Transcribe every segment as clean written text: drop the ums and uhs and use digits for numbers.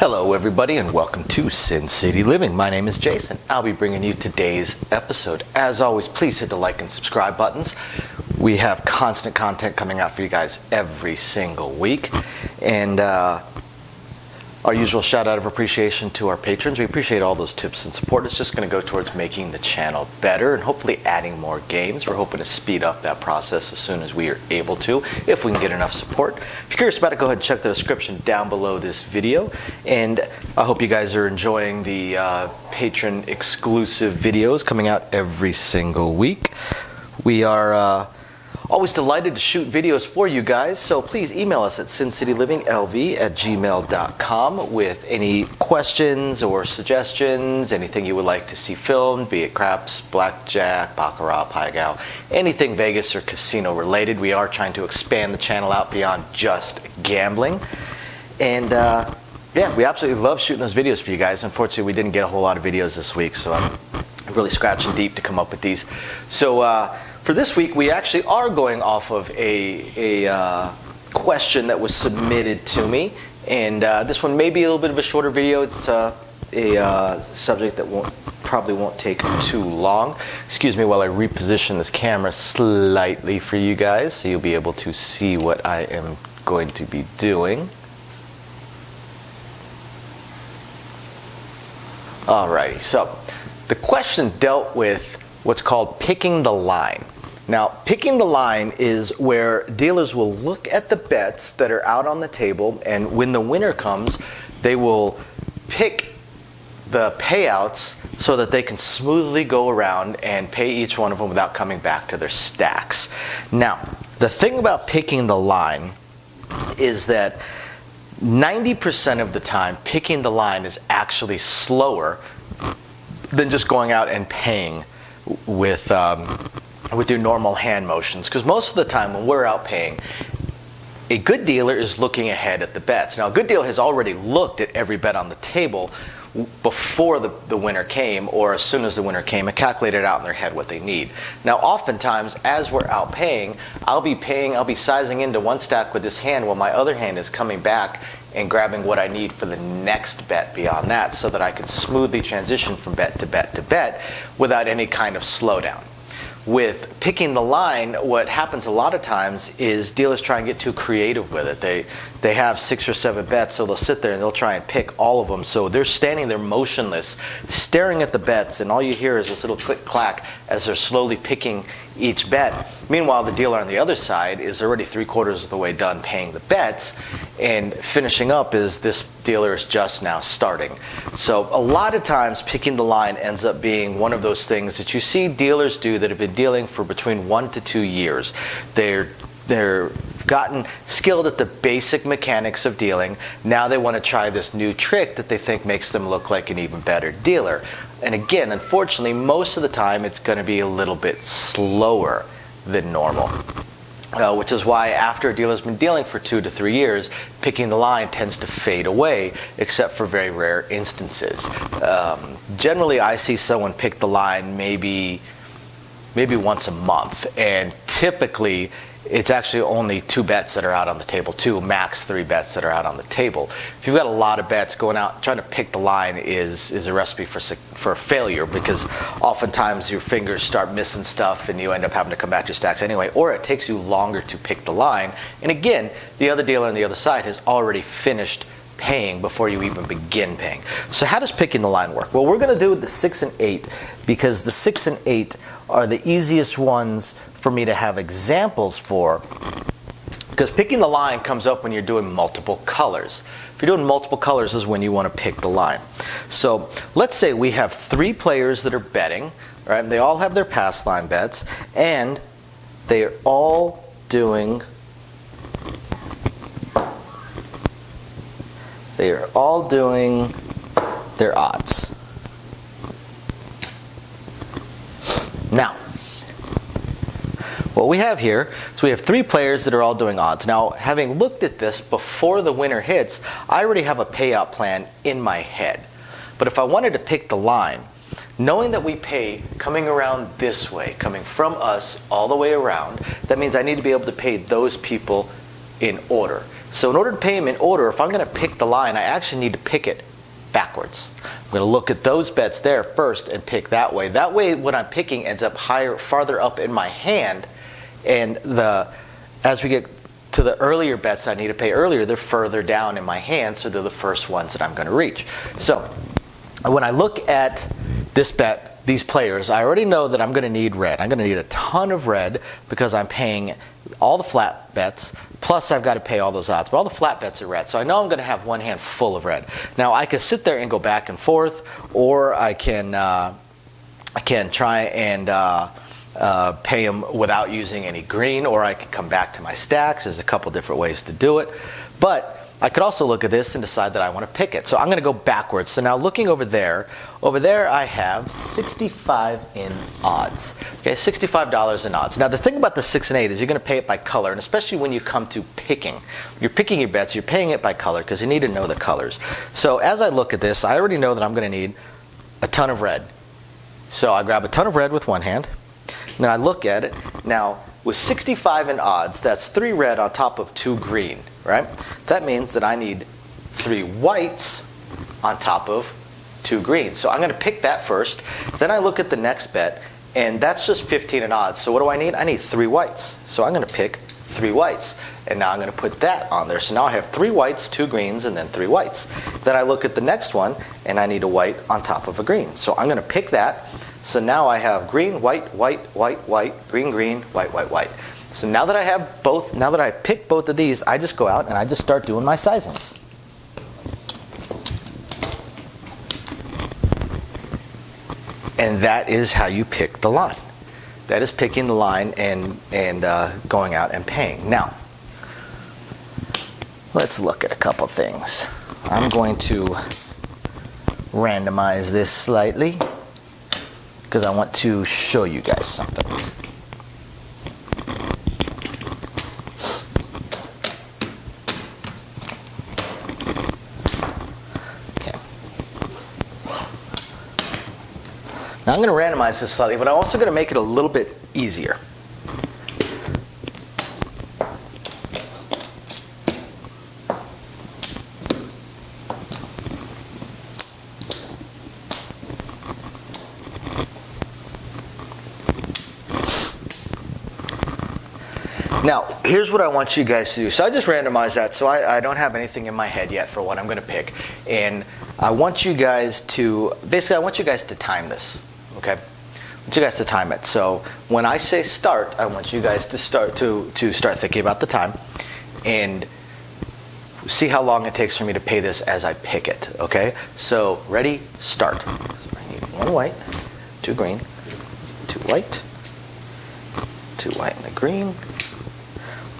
Hello everybody and welcome to Sin City Living. My name is Jason. I'll be bringing you today's episode. As always, please hit the like and subscribe buttons. We have constant content coming out for you guys every single week. And our usual shout out of appreciation to our patrons. We appreciate all those tips and support. It's just going to go towards making the channel better and hopefully adding more games. We're hoping to speed up that process as soon as we are able to, if we can get enough support. If you're curious about it, go ahead and check the description down below this video. And I hope you guys are enjoying the patron exclusive videos coming out every single week. We are always delighted to shoot videos for you guys, so please email us at sincityliving.lv@gmail.com with any questions or suggestions, anything you would like to see filmed, be it craps, blackjack, baccarat, pai gow, anything Vegas or casino related. We are trying to expand the channel out beyond just gambling. And yeah, we absolutely love shooting those videos for you guys. Unfortunately, we didn't get a whole lot of videos this week, so I'm really scratching deep to come up with these. So for this week, we actually are going off of a question that was submitted to me, and this one may be a little bit of a shorter video. It's a subject that probably won't take too long. Excuse me while I reposition this camera slightly for you guys, so you'll be able to see what I am going to be doing. Alrighty, so the question dealt with what's called picking the line. Now, picking the line is where dealers will look at the bets that are out on the table, and when the winner comes, they will pick the payouts so that they can smoothly go around and pay each one of them without coming back to their stacks. Now, the thing about picking the line is that 90% of the time, picking the line is actually slower than just going out and paying with your normal hand motions, because most of the time when we're out paying, a good dealer is looking ahead at the bets. Now, a good dealer has already looked at every bet on the table before the winner came, or as soon as the winner came, and calculated out in their head what they need. Now, oftentimes, as we're out paying, I'll be sizing into one stack with this hand while my other hand is coming back and grabbing what I need for the next bet beyond that, so that I can smoothly transition from bet to bet to bet without any kind of slowdown. With picking the line, what happens a lot of times is dealers try and get too creative with it. They have 6 or 7 bets, so they'll sit there and they'll try and pick all of them. So they're standing there motionless, staring at the bets, and all you hear is this little click-clack as they're slowly picking each bet. Meanwhile, the dealer on the other side is already 3/4 of the way done paying the bets, and finishing up is this dealer is just now starting. So a lot of times picking the line ends up being one of those things that you see dealers do that have been dealing for between 1 to 2 years. They're gotten skilled at the basic mechanics of dealing. Now they want to try this new trick that they think makes them look like an even better dealer. And again, unfortunately, most of the time it's going to be a little bit slower than normal. Which is why after a dealer's been dealing for 2 to 3 years, picking the line tends to fade away, except for very rare instances. Generally, I see someone pick the line maybe once a month, and typically it's actually only 2 bets that are out on the table, 2, max 3 bets that are out on the table. If you've got a lot of bets, going out trying to pick the line is a recipe for failure, because oftentimes your fingers start missing stuff and you end up having to come back to your stacks anyway, or it takes you longer to pick the line. And again, the other dealer on the other side has already finished paying before you even begin paying. So how does picking the line work? Well, we're going to do the 6 and 8, because the 6 and 8 are the easiest ones for me to have examples for, because picking the line comes up when you're doing multiple colors. If you're doing multiple colors is when you want to pick the line. So let's say we have 3 players that are betting, right? And they all have their pass line bets, and they are all doing their odds. Now, what we have here is we have 3 players that are all doing odds. Now, having looked at this before the winner hits, I already have a payout plan in my head. But if I wanted to pick the line, knowing that we pay coming around this way, coming from us all the way around, that means I need to be able to pay those people in order. So in order to pay them in order, if I'm going to pick the line, I actually need to pick it backwards. I'm going to look at those bets there first and pick that way. That way what I'm picking ends up farther up in my hand, and as we get to the earlier bets I need to pay earlier, they're further down in my hand, so they're the first ones that I'm going to reach. So when I look at this bet, these players, I already know that I'm going to need red. I'm going to need a ton of red because I'm paying all the flat bets, plus I've got to pay all those odds. But all the flat bets are red, so I know I'm going to have one hand full of red. Now I can sit there and go back and forth, or I can try and pay them without using any green, or I can come back to my stacks. There's a couple different ways to do it. But I could also look at this and decide that I want to pick it. So I'm going to go backwards. So now looking over there I have 65 in odds. Okay, $65 in odds. Now the thing about the 6 and 8 is you're going to pay it by color, and especially when you come to picking. You're picking your bets, you're paying it by color because you need to know the colors. So as I look at this, I already know that I'm going to need a ton of red. So I grab a ton of red with one hand, and then I look at it. Now with 65 in odds, that's 3 red on top of 2 green, right? That means that I need 3 whites on top of 2 greens. So I'm going to pick that first. Then I look at the next bet, and that's just 15 in odds. So what do I need? I need 3 whites. So I'm going to pick 3 whites. And now I'm going to put that on there. So now I have 3 whites, 2 greens, and then 3 whites. Then I look at the next one, and I need a white on top of a green. So I'm going to pick that. So now I have green, white, white, white, white, green, green, white, white, white. So now that I have both, now that I picked both of these, I just go out and I just start doing my sizings. And that is how you pick the line. That is picking the line and going out and paying. Now, let's look at a couple things. I'm going to randomize this slightly because I want to show you guys something. Okay. Now I'm going to randomize this slightly, but I'm also going to make it a little bit easier. Now, here's what I want you guys to do. So I just randomized that, so I don't have anything in my head yet for what I'm going to pick. And I want you guys to, basically I want you guys to time this, okay? I want you guys to time it. So when I say start, I want you guys to start thinking about the time and see how long it takes for me to pay this as I pick it, okay? So ready, start. So I need 1 white, 2 green, 2 white, 2 white and a green,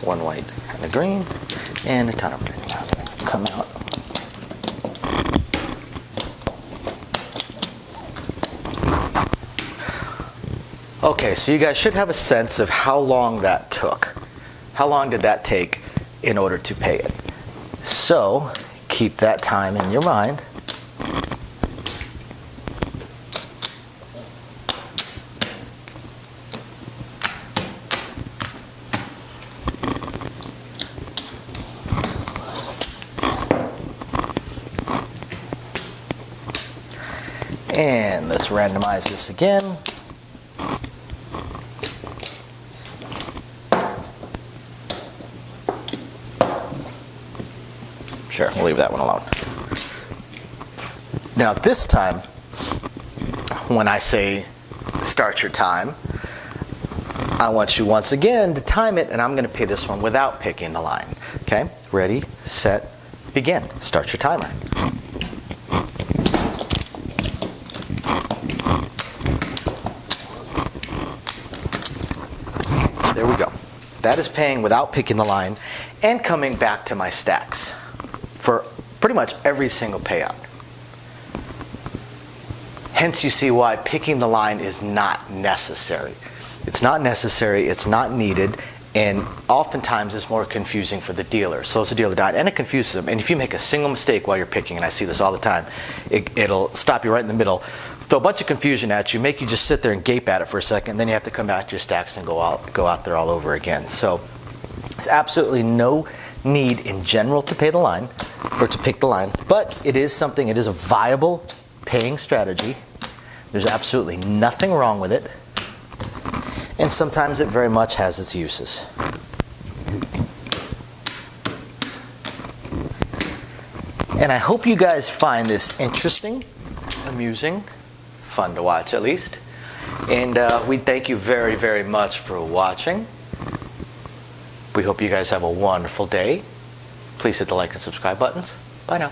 1 white and a green, and a ton of green. Come out. Okay, so you guys should have a sense of how long that took. How long did that take in order to pay it? So keep that time in your mind. And let's randomize this again. Sure, we'll leave that one alone. Now this time, when I say start your time, I want you once again to time it, and I'm going to pay this one without picking the line. Okay, ready, set, begin. Start your timer. There we go. That is paying without picking the line and coming back to my stacks for pretty much every single payout. Hence you see why picking the line is not necessary. It's not necessary, it's not needed, and oftentimes it's more confusing for the dealer. So it's a dealer down, and it confuses them. And if you make a single mistake while you're picking, and I see this all the time, it'll stop you right in the middle, throw a bunch of confusion at you, make you just sit there and gape at it for a second, and then you have to come back to your stacks and go out there all over again. So There's absolutely no need in general to pay the line or to pick the line, but it is a viable paying strategy. There's absolutely nothing wrong with it, and sometimes it very much has its uses. And I hope you guys find this interesting, amusing, fun to watch at least. And we thank you very, very much for watching. We hope you guys have a wonderful day. Please hit the like and subscribe buttons. Bye now.